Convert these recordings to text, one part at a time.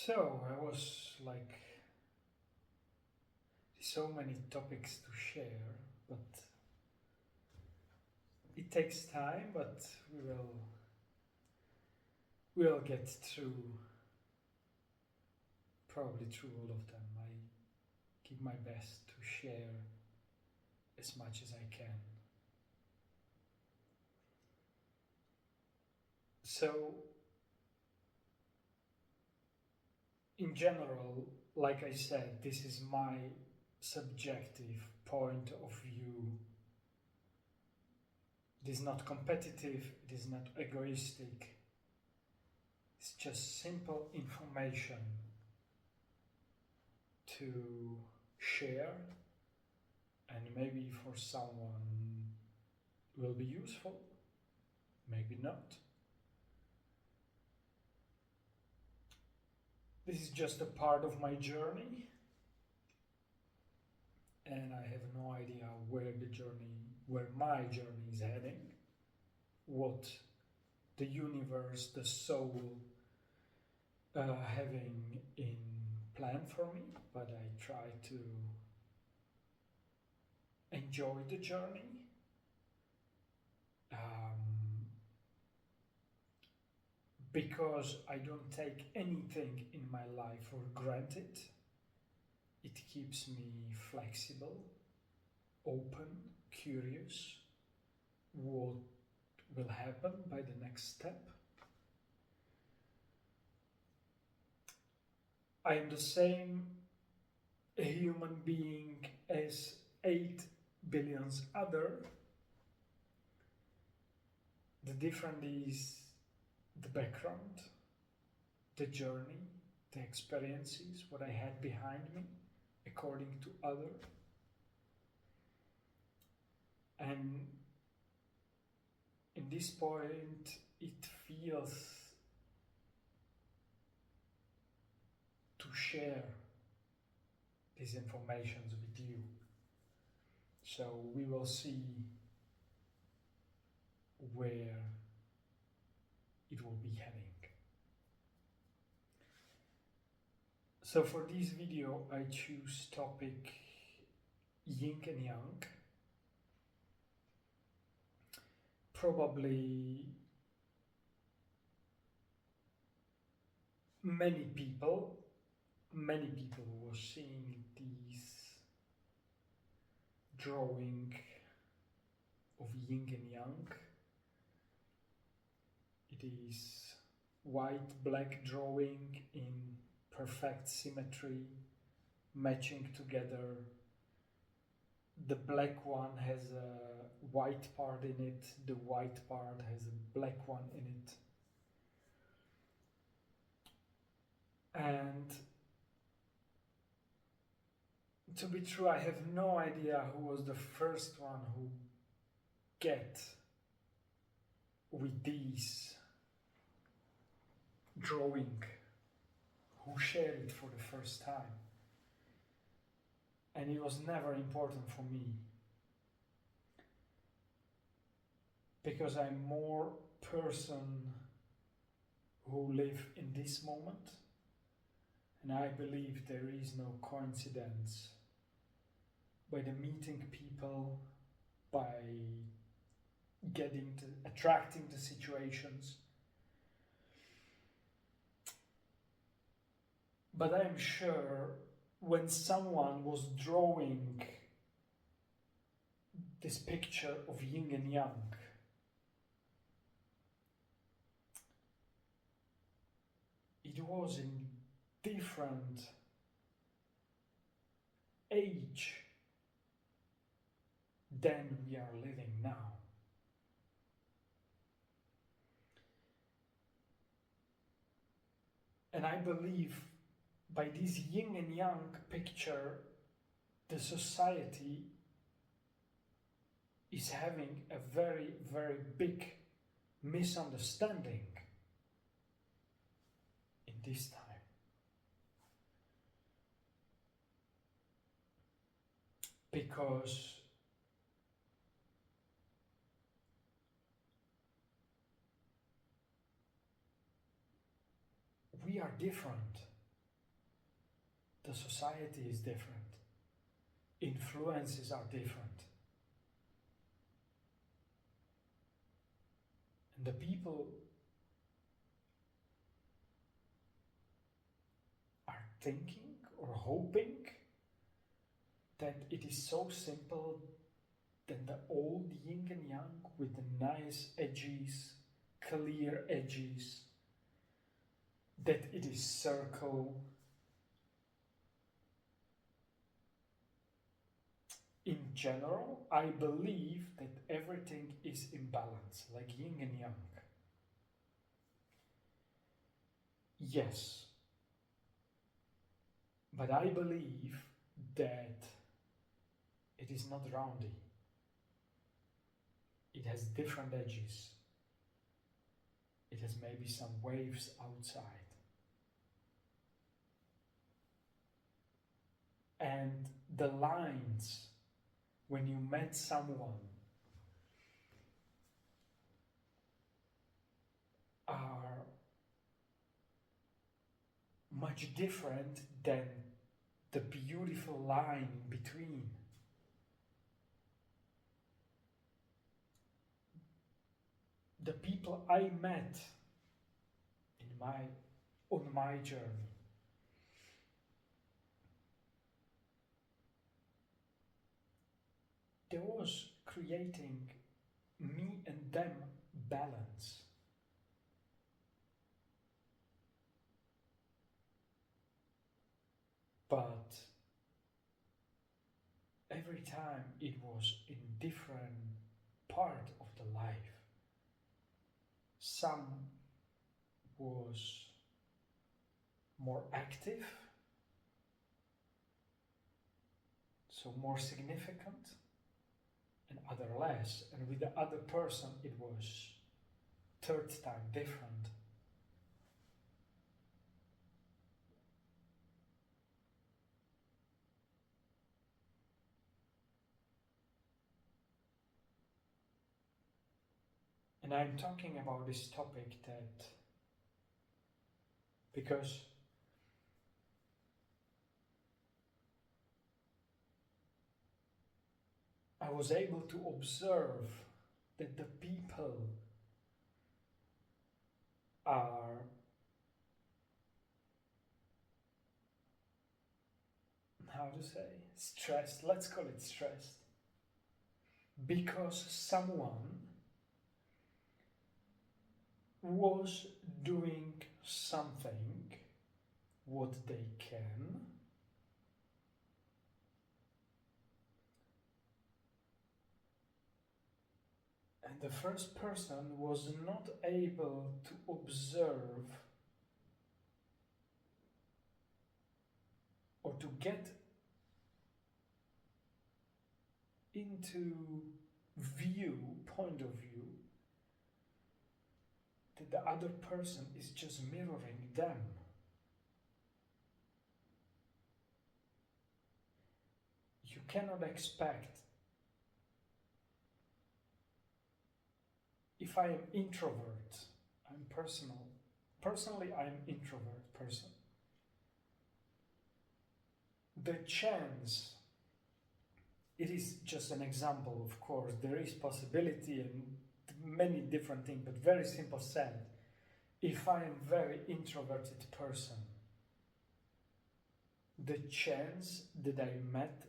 So I was like, so many topics to share, but it takes time, but we'll get through, probably through all of them. I give my best to share as much as I can. So, in general, like I said, this is my subjective point of view. It is not competitive, it is not egoistic, it's just simple information to share, and maybe for someone will be useful, maybe not. This is just a part of my journey, and I have no idea where my journey is heading, what the universe, the soul, having in plan for me, but I try to enjoy the journey. Because I don't take anything in my life for granted, it keeps me flexible, open, curious, what will happen by the next step. I am the same human being as 8 billion other. The difference is the background, the journey, the experiences, what I had behind me, according to other. And in this point, it feels to share these informations with you. So we will see where it will be heading. So for this video, I choose topic Yin and Yang. Probably many people were seeing this drawing of Yin and Yang. It is white-black drawing in perfect symmetry, matching together. The black one has a white part in it, the white part has a black one in it. And to be true, I have no idea who was the first one who get with these drawing, who shared it for the first time. And it was never important for me, because I'm more person who live in this moment, and I believe there is no coincidence. By the meeting people, by attracting the situations. But I'm sure when someone was drawing this picture of Yin and Yang, it was in different age than we are living now. And I believe by this Yin and Yang picture, the society is having a very, very big misunderstanding in this time. Because we are different. the society is different, influences are different, and the people are thinking or hoping that it is so simple that the old yin and yang with the nice edges, clear edges, that it is circle. In general, I believe that everything is in balance, like yin and yang. Yes, but I believe that it is not roundy. It has different edges. It has maybe some waves outside. And the lines, when you met someone, are much different than the beautiful line in between. The people I met on my journey, there was creating me and them balance. But every time it was in different part of the life. Some was more active, so more significant, and other less. And with the other person it was third time different. And I'm talking about this topic that because I was able to observe that the people are how to say stressed, let's call it stressed, because someone was doing something what they can, and the first person was not able to observe or to get into point of view that the other person is just mirroring them. You cannot expect, if I am introvert, personally I am introvert person. The chance, it is just an example, of course, there is possibility and many different things, but very simple said, if I am very introverted person, the chance that I met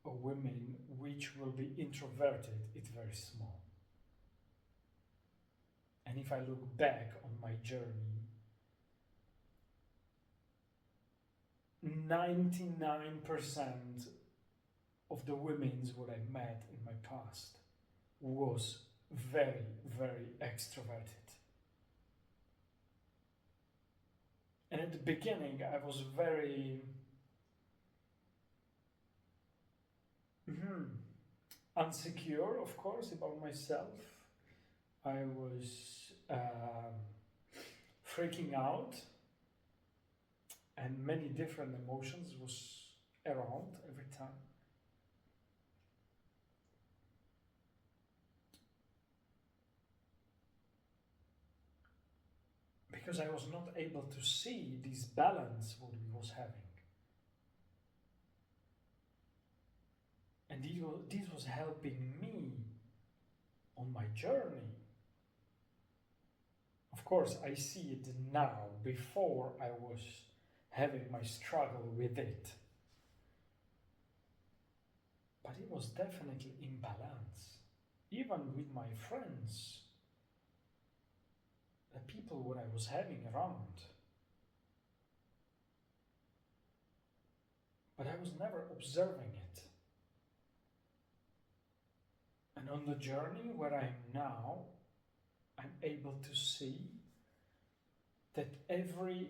a woman which will be introverted is very small. And if I look back on my journey, 99% of the women what I met in my past was very, very extroverted. And at the beginning, I was very insecure, of course, about myself. I was freaking out, and many different emotions was around every time. Because I was not able to see this balance what we was having. this was helping me on my journey. Of course, I see it now. Before I was having my struggle with it. But it was definitely imbalance. Even with my friends, the people what I was having around. But I was never observing it. And on the journey where I am now, I'm able to see that every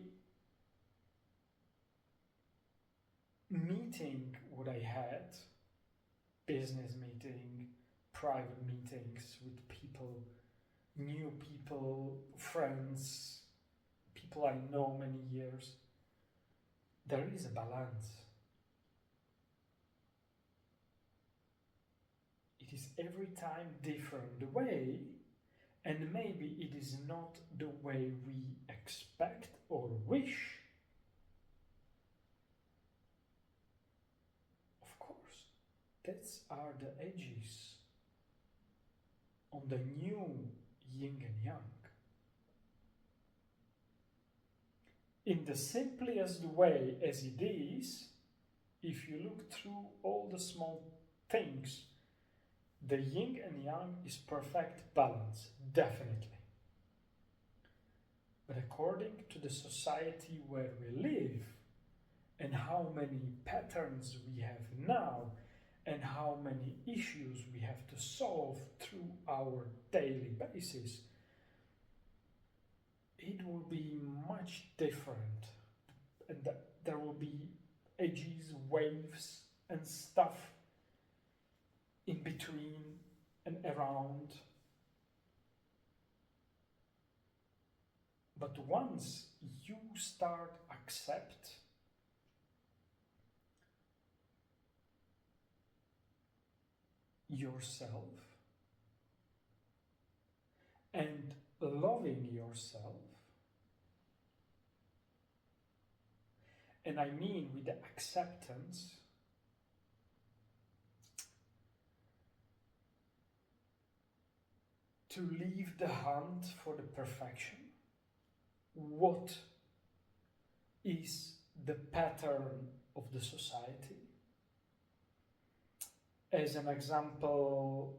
meeting what I had, business meeting, private meetings with people, new people, friends, people I know many years, there is a balance. It is every time different the way, and maybe it is not the way we expect or wish. Of course, these are the edges on the new Yin and Yang. In the simplest way as it is, if you look through all the small things, the Yin and Yang is perfect balance, definitely. But according to the society where we live, and how many patterns we have now, and how many issues we have to solve through our daily basis, it will be much different. And there will be edges, waves, and stuff in between and around. But once you start accept yourself and loving yourself, and I mean with the acceptance, to leave the hunt for the perfection. What is the pattern of the society? As an example,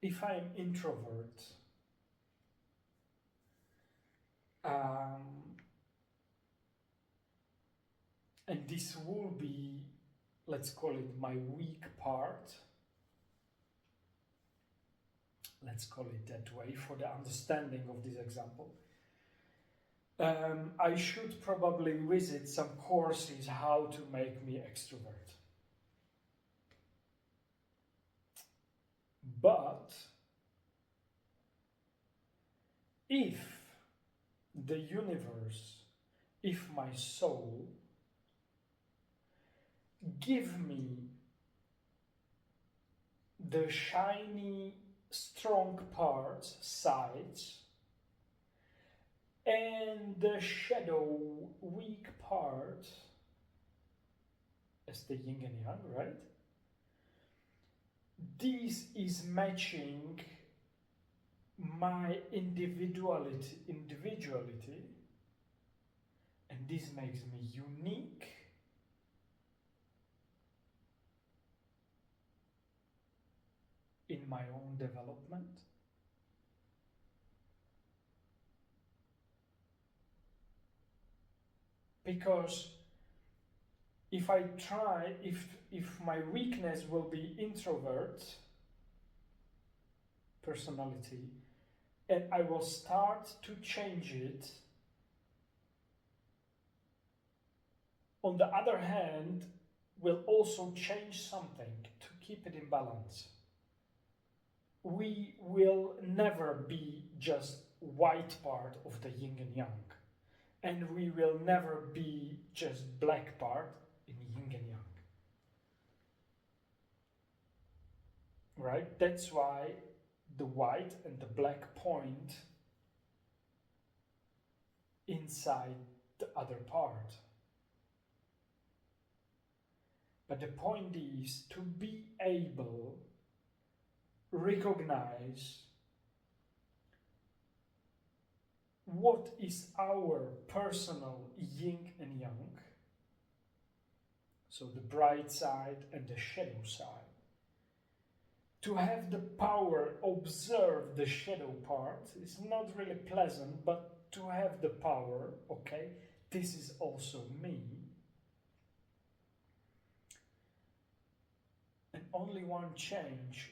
if I'm introvert, and this will be, let's call it my weak part, let's call it that way for the understanding of this example, I should probably visit some courses how to make me extrovert. But if the universe, if my soul give me the shiny, strong parts, sides, and the shadow, weak part, as the yin and yang, right? This is matching my individuality, and this makes me unique. In my own development. Because if I try, if my weakness will be introvert personality, and I will start to change it, on the other hand, will also change something to keep it in balance. We will never be just white part of the yin and yang, and we will never be just black part in yin and yang. Right? That's why the white and the black point inside the other part. But the point is to be able recognize what is our personal yin and yang, so the bright side and the shadow side. To have the power observe the shadow part is not really pleasant, but to have the power, okay, this is also me. And only one change,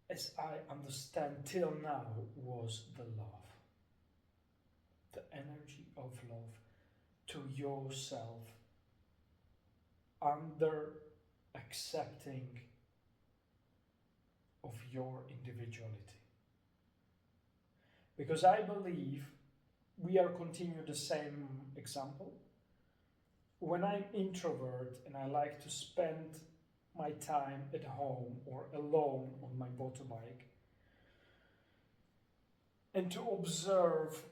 as I understand till now, was the love. The energy of love to yourself, under accepting of your individuality. Because I believe we are continuing the same example. When I'm introvert and I like to spend my time at home or alone on my motorbike and to observe,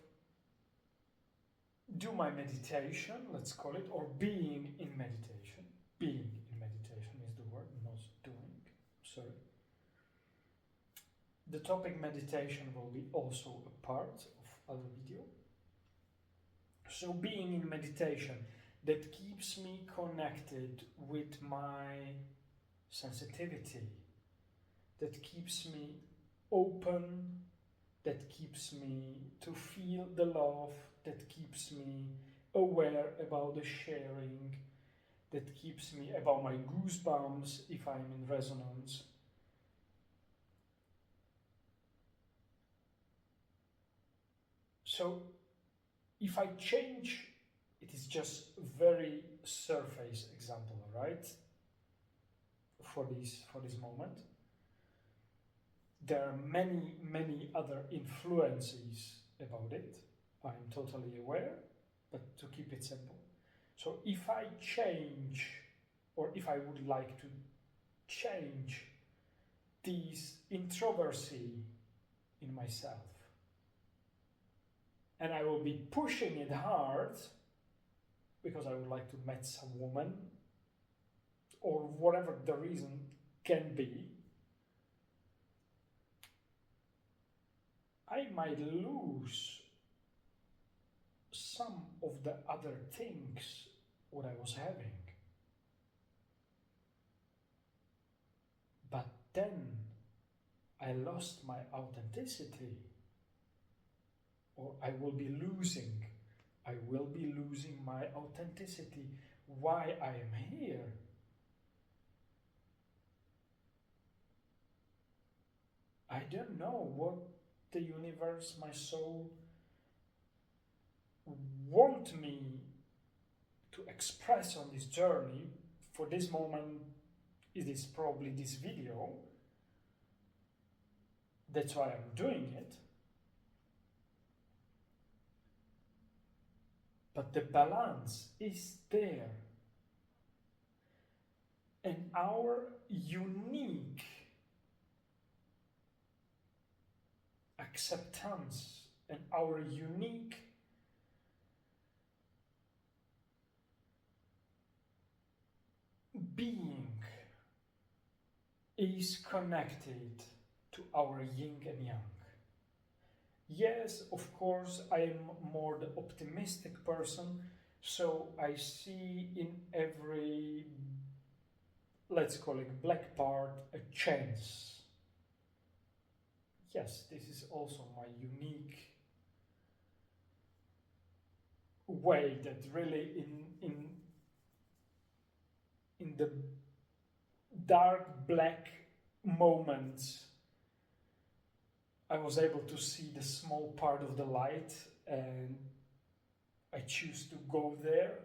do my meditation, let's call it, or being in meditation. Being in meditation is the word, not doing, sorry. The topic meditation will be also a part of other video. So being in meditation, that keeps me connected with my sensitivity, that keeps me open, that keeps me to feel the love, that keeps me aware about the sharing, that keeps me about my goosebumps if I'm in resonance. So if I change, it is just very surface example, right? For this moment. There are many other influences about it. I'm totally aware, but to keep it simple. So if I change, or if I would like to change this introversy in myself, and I will be pushing it hard because I would like to meet some woman, or whatever the reason can be, I might lose some of the other things what I was having. But then I lost my authenticity, or I will be losing my authenticity, why I am here. I don't know what the universe, my soul, want me to express on this journey. For this moment, it is probably this video. That's why I'm doing it. But the balance is there. And our unique acceptance and our unique being is connected to our yin and yang. Yes, of course, I am more the optimistic person, so I see in every, let's call it, black part a chance. Yes, this is also my unique way that really in the dark black moments I was able to see the small part of the light, and I choose to go there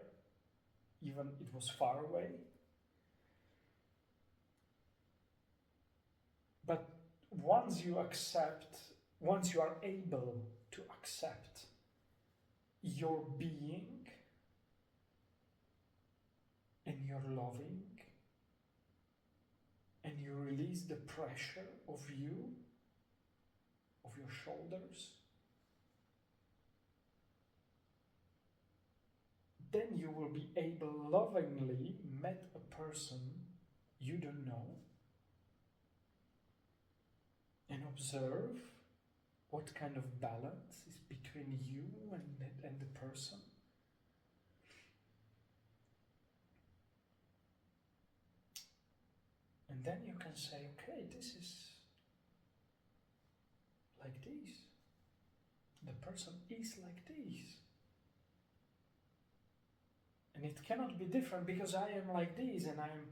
even it was far away. But once you are able to accept your being and your loving, and you release the pressure of you, of your shoulders, then you will be able lovingly met a person you don't know and observe what kind of balance is between you and the person. And then you can say, okay, this is like this. The person is like this. And it cannot be different because I am like this and I'm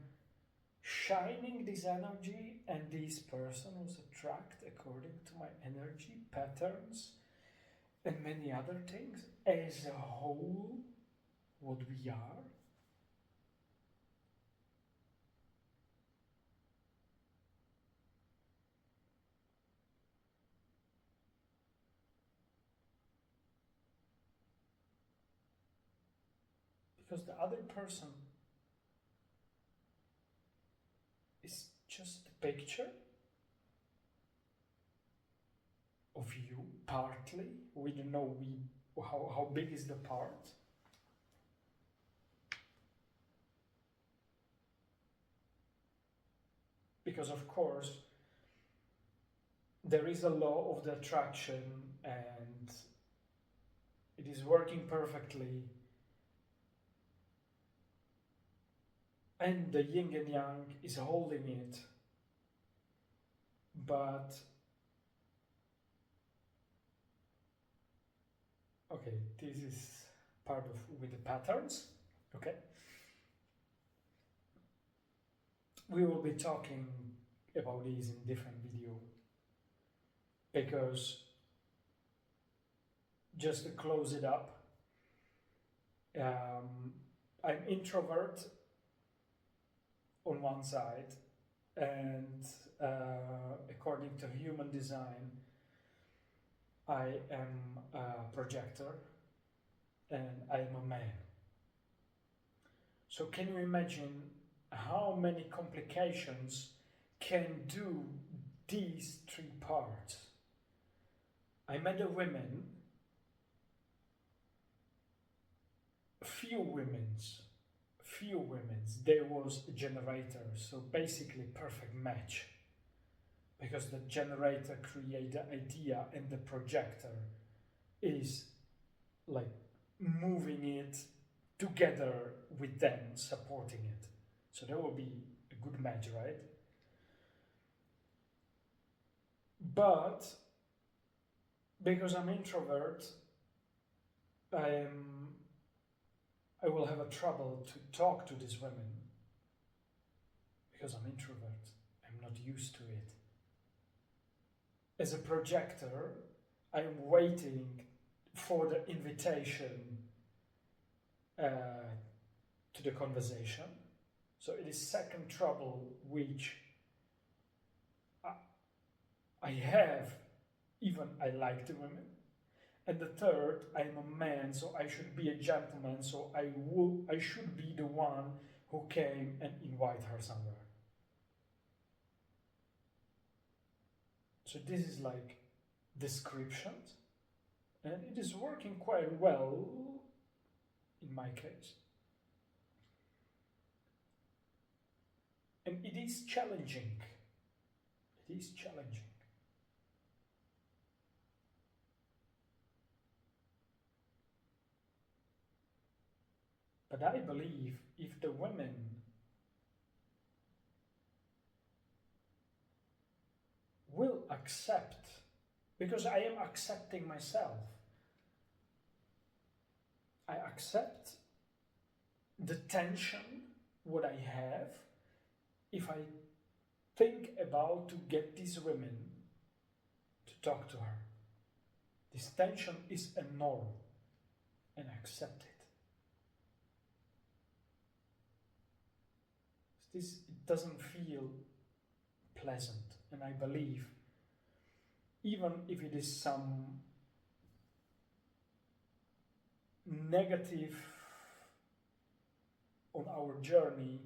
shining this energy, and this person was attracted according to my energy patterns and many other things. As a whole, what we are. Because the other person is just a picture of you, partly. We don't know how big is the part. Because of course, there is a law of the attraction and it is working perfectly. And the yin and yang is holding it. But, okay, this is part of with the patterns, okay? We will be talking about these in different video. Because, just to close it up, I'm introvert on one side, and according to human design, I am a projector and I am a man. So can you imagine how many complications can do these three parts? I met a woman, few women's, there was a generator, so basically perfect match. Because the generator creates the idea and the projector is like moving it together with them, supporting it. So that will be a good match, right? But because I'm introvert, I will have a trouble to talk to these women because I'm introvert. I'm not used to it. As a projector, I'm waiting for the invitation to the conversation. So it is second trouble which I have, even I like the women. And the third, I'm a man, so I should be a gentleman, so I should be the one who came and invite her somewhere. So this is like descriptions, and it is working quite well in my case. And it is challenging. It is challenging. But I believe if the women will accept, because I am accepting myself, I accept the tension what I have if I think about to get these women to talk to her. This tension is a norm and I accept it. It doesn't feel pleasant, and I believe even if it is some negative on our journey,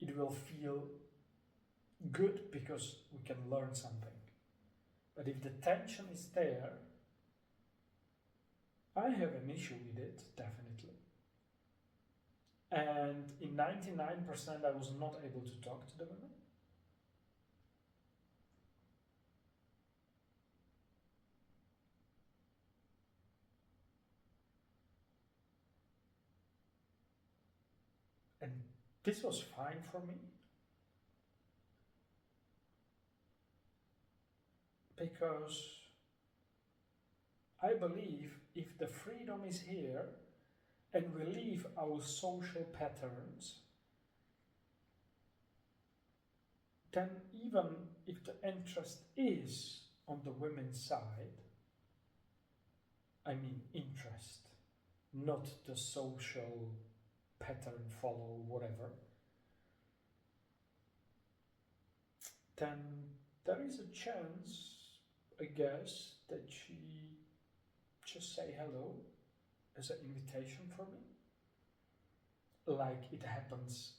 it will feel good because we can learn something. But if the tension is there, I have an issue with it, definitely. And in 99% I was not able to talk to the women. And this was fine for me because I believe if the freedom is here and we leave our social patterns, then even if the interest is on the women's side, I mean interest, not the social pattern follow whatever, then there is a chance, I guess, that she just say hello as an invitation for me, like it happens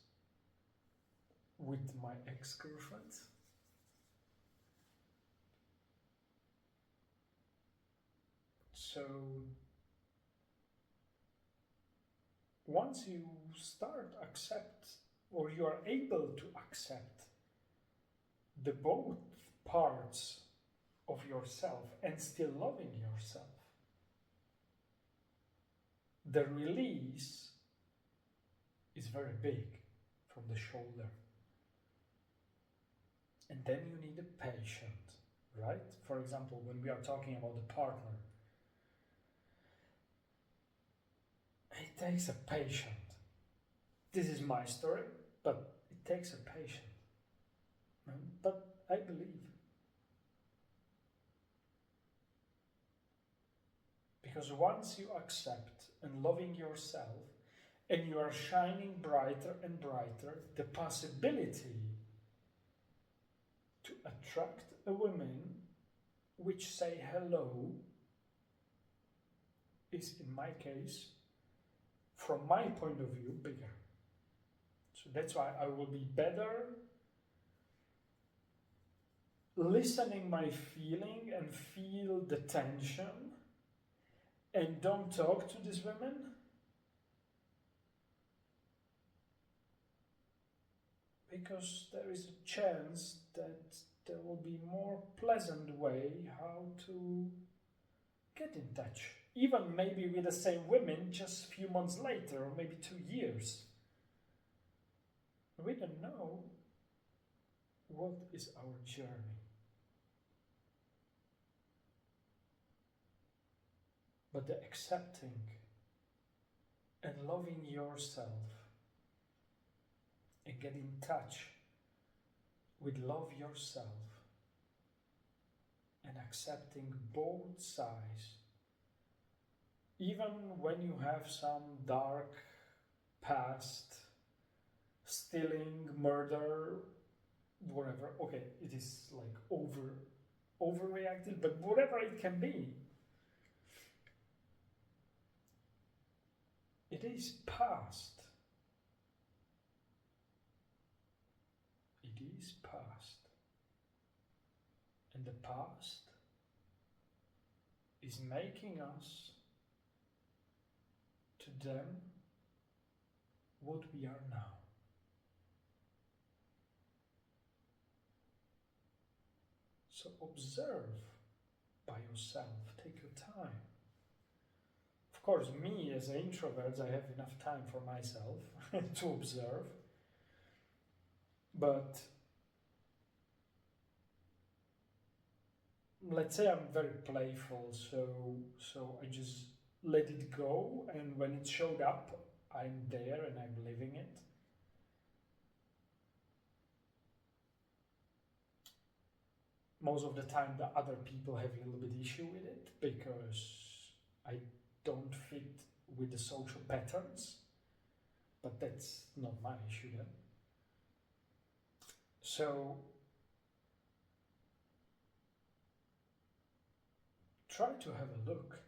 with my ex-girlfriend. So once you start accept, or you are able to accept the both parts of yourself and still loving yourself, the release is very big from the shoulder. And then you need a patient, right? For example, when we are talking about the partner, it takes a patient. This is my story, but it takes a patient. But I believe, because once you accept and loving yourself and you are shining brighter and brighter, the possibility to attract a woman which say hello is, in my case, from my point of view, bigger. So that's why I will be better listening my feeling and feel the tension and don't talk to these women, because there is a chance that there will be more pleasant way how to get in touch, even maybe with the same women just a few months later or maybe 2 years. We don't know what is our journey. But the accepting and loving yourself and get in touch with love yourself and accepting both sides, even when you have some dark past, stealing, murder, whatever. Okay, it is like overreacted, but whatever it can be, it is past. It is past. And the past is making us to them what we are now. So observe by yourself, take your time. Of course, me as an introvert, I have enough time for myself to observe, but let's say I'm very playful, so I just let it go, and when it showed up, I'm there and I'm living it. Most of the time the other people have a little bit issue with it because I don't fit with the social patterns, but that's not my issue then. So try to have a look.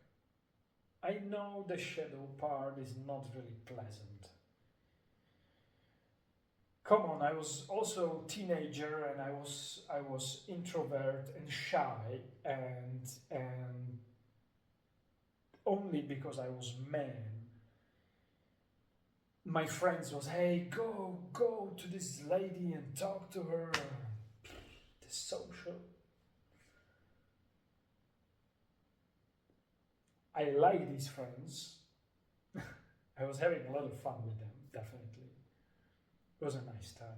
I know the shadow part is not really pleasant. Come on, I was also a teenager and I was introvert and shy, and only because I was man my friends was, hey, go to this lady and talk to her. The social. I like these friends. I was having a lot of fun with them, definitely. It was a nice time.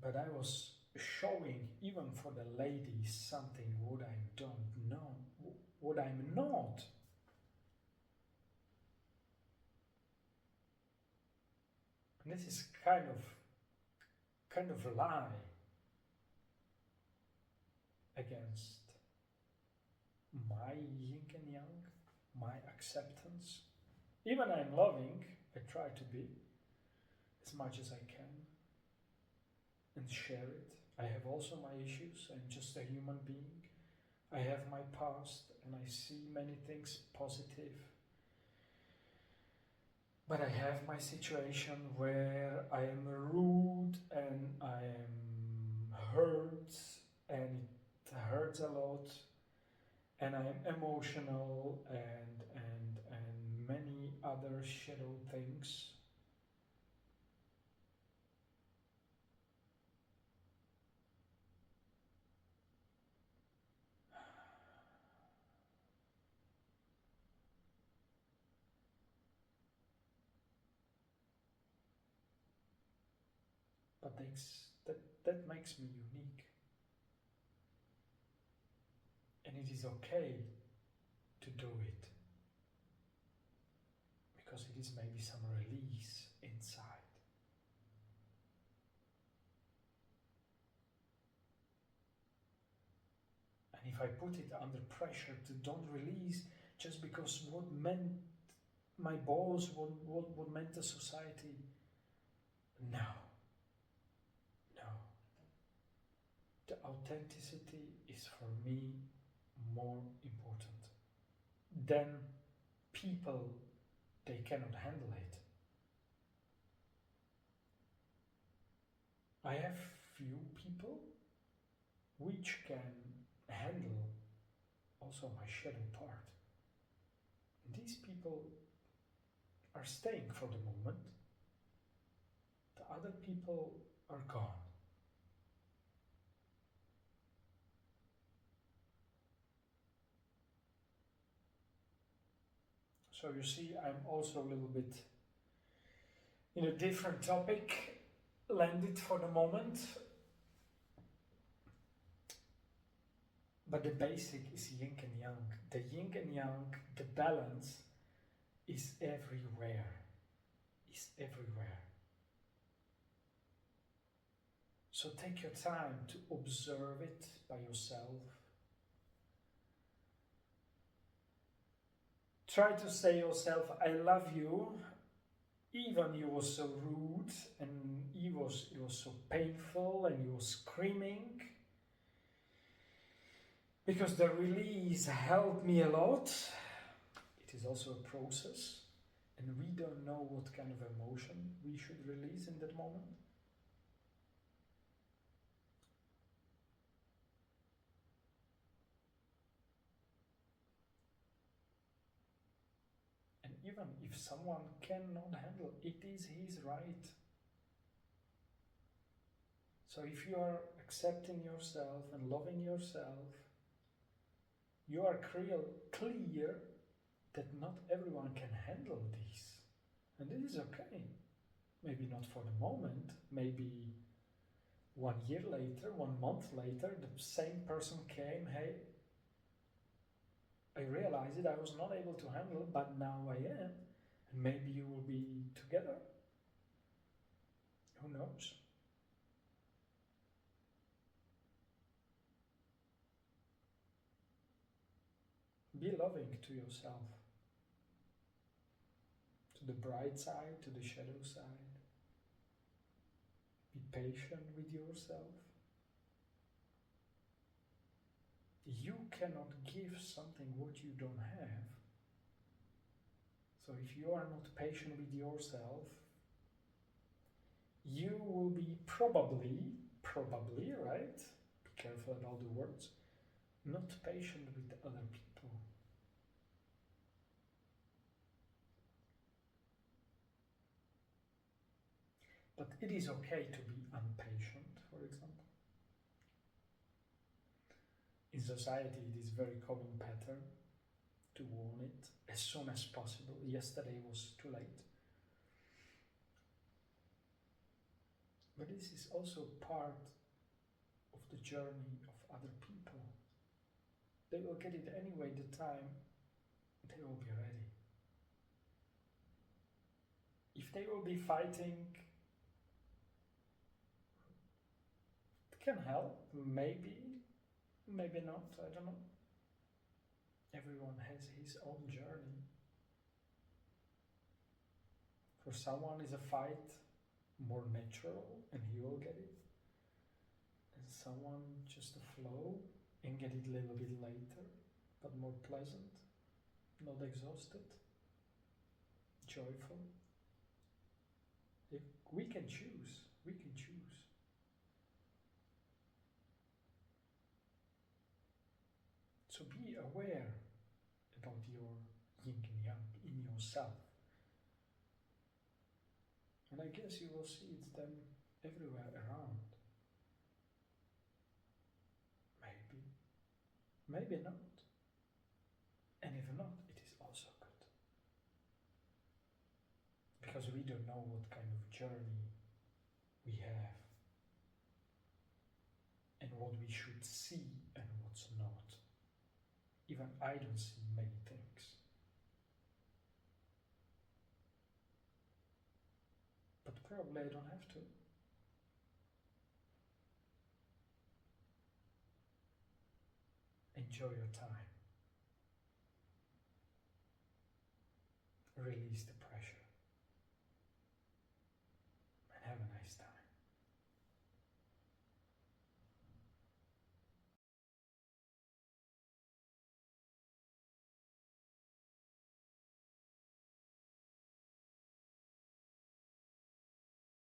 But I was showing, even for the ladies, something what I don't know, what I'm not. And this is kind of a lie against my yin and yang, my acceptance. Even I'm loving, I try to be as much as I can and share it. I have also my issues. I'm just a human being. I have my past and I see many things positive. But I have my situation where I am rude and I am hurt and it hurts a lot and I am emotional and many other shadow things. But that makes me unique. And it is okay to do it. Because it is maybe some release inside. And if I put it under pressure to don't release just because what meant my boss, what meant the society, no. No. The authenticity is for me more important. Then people, they cannot handle it. I have few people which can handle also my shadow part. And these people are staying for the moment. The other people are gone. So you see, I'm also a little bit in a different topic, landed for the moment. But the basic is yin and yang. The yin and yang, the balance is everywhere. Is everywhere. So take your time to observe it by yourself. Try to say yourself, I love you, even you was so rude and it was so painful and you was screaming. Because the release helped me a lot. It is also a process. And we don't know what kind of emotion we should release in that moment. And even if someone cannot handle, it is his right. So if you are accepting yourself and loving yourself, you are clear that not everyone can handle this. And this is okay. Maybe not for the moment, maybe 1 year later, 1 month later, the same person came, hey, I realized it, I was not able to handle it, but now I am. And maybe you will be together. Who knows? Be loving to yourself. To the bright side, to the shadow side. Be patient with yourself. You cannot give something what you don't have. So if you are not patient with yourself, you will be probably, right? Be careful at all the words. Not patient with other people. But it is okay to be impatient, for example. In society, it is very common pattern to want it as soon as possible. Yesterday was too late. But this is also part of the journey of other people. They will get it anyway, the time they will be ready. If they will be fighting, it can help, maybe, maybe not, I don't know. Everyone has his own journey. For someone is a fight more natural and he will get it. And someone just a flow and get it a little bit later, but more pleasant, not exhausted, joyful. If we can choose, we can choose. So be aware about your yin and yang in yourself. And I guess you will see it then everywhere around. Maybe, maybe not. And if not, it is also good. Because we don't know what kind of journey we have and what we should see and what's not. Even I don't see many things. But probably I don't have to. Enjoy your time. Release the pressure.